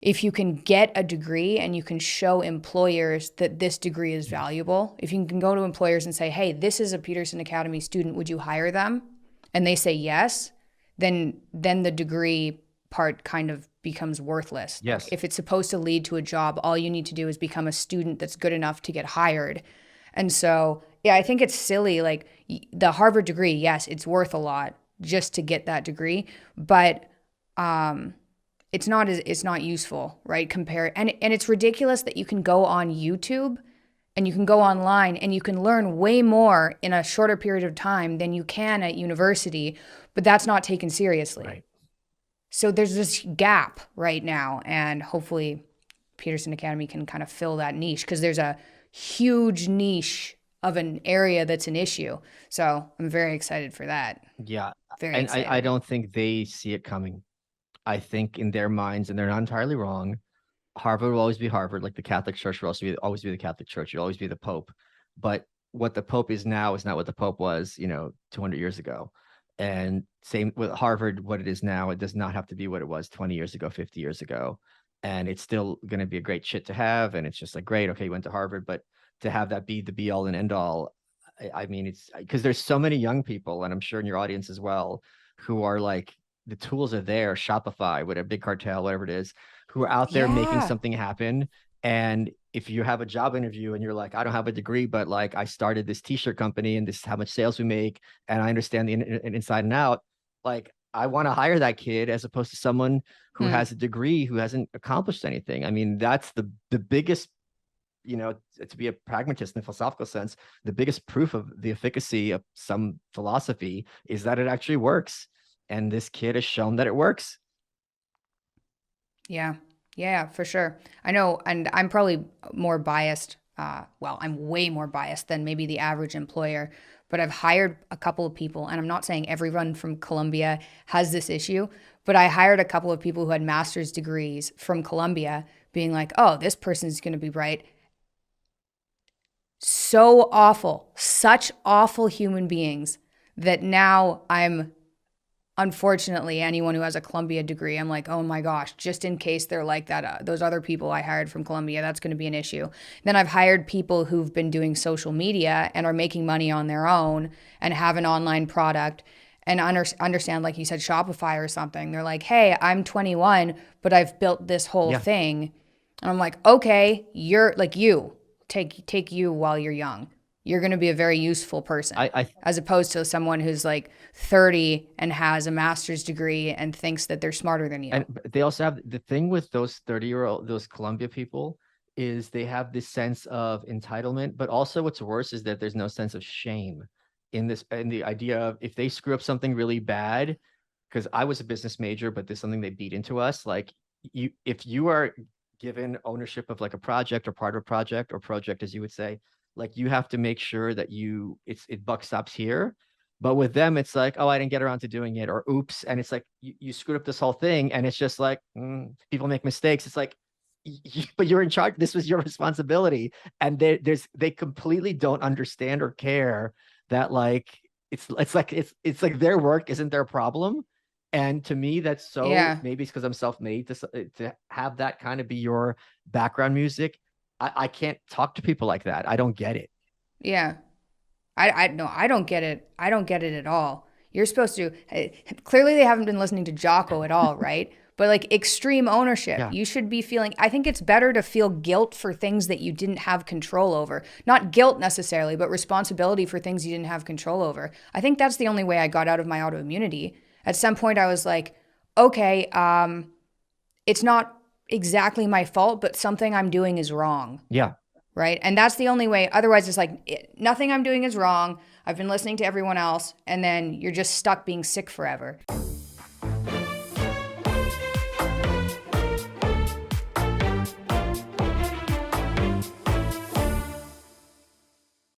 if you can get a degree and you can show employers that this degree is valuable, if you can go to employers and say, hey, this is a Peterson Academy student, would you hire them? And they say yes, then the degree part kind of becomes worthless. Yes. If it's supposed to lead to a job, all you need to do is become a student that's good enough to get hired. And so, yeah, I think it's silly. Like the Harvard degree, yes, it's worth a lot just to get that degree, but it's not useful, right? And it's ridiculous that you can go on YouTube and you can go online and you can learn way more in a shorter period of time than you can at university, but that's not taken seriously. Right. So there's this gap right now, and hopefully Peterson Academy can kind of fill that niche, because there's a huge niche of an area that's an issue. So I'm very excited for that. Yeah. Very And excited. I don't think they see it coming. I think in their minds, and they're not entirely wrong, Harvard will always be Harvard, like the Catholic Church will also always be the Catholic Church. You'll always be the Pope. But what the Pope is now is not what the Pope was, 200 years ago. And same with Harvard, what it is now, it does not have to be what it was 20 years ago, 50 years ago. And it's still going to be a great shit to have. And it's just like, great, okay, you went to Harvard, but to have that be the be all and end all, I mean, it's because there's so many young people, and I'm sure in your audience as well, who are like, the tools are there, Shopify, whatever, Big Cartel, whatever it is, who are out there making Yeah. something happen. And if you have a job interview and you're like, I don't have a degree, but like I started this t-shirt company and this is how much sales we make, and I understand the inside and out, like I want to hire that kid as opposed to someone who Hmm. has a degree who hasn't accomplished anything. I mean, that's the biggest, to be a pragmatist in a philosophical sense, the biggest proof of the efficacy of some philosophy is that it actually works. And this kid has shown that it works. Yeah. Yeah, for sure. I know, and I'm probably more biased. Well, I'm way more biased than maybe the average employer, but I've hired a couple of people, and I'm not saying everyone from Columbia has this issue, but I hired a couple of people who had master's degrees from Columbia, being like, oh, this person's going to be right. So awful, such awful human beings that now I'm, unfortunately, anyone who has a Columbia degree, I'm like, oh my gosh, just in case they're like that, those other people I hired from Columbia, that's going to be an issue. Then I've hired people who've been doing social media and are making money on their own and have an online product and understand, like you said, Shopify or something. They're like, hey, I'm 21, but I've built this whole Yeah. thing. And I'm like, okay, you're like, take you while you're young. You're going to be a very useful person, I as opposed to someone who's like 30 and has a master's degree and thinks that they're smarter than you. and they also have the thing with those 30-year-old, those Columbia people, is they have this sense of entitlement, but also what's worse is that there's no sense of shame in the idea of if they screw up something really bad, because I was a business major, but there's something they beat into us. Like if you are given ownership of like a project or part of a project or project, as you would say, like you have to make sure that it buck stops here. But with them, it's like, oh, I didn't get around to doing it, or oops. And it's like you screwed up this whole thing. And it's just like, people make mistakes. It's like, but you're in charge. This was your responsibility. And they completely don't understand or care that like it's like their work isn't their problem. And to me, that's so, Yeah. maybe it's because I'm self-made to have that kind of be your background music. I can't talk to people like that. I don't get it. Yeah. I no, I don't get it. I don't get it at all. You're supposed to clearly they haven't been listening to Jocko at all, right? But like extreme ownership. Yeah. You should be feeling, I think it's better to feel guilt for things that you didn't have control over. Not guilt necessarily, but responsibility for things you didn't have control over. I think that's the only way I got out of my autoimmunity. At some point I was like, okay, it's not exactly my fault, but something I'm doing is wrong, Yeah. right? And that's the only way. Otherwise, it's like nothing I'm doing is wrong. I've been listening to everyone else, and then you're just stuck being sick forever.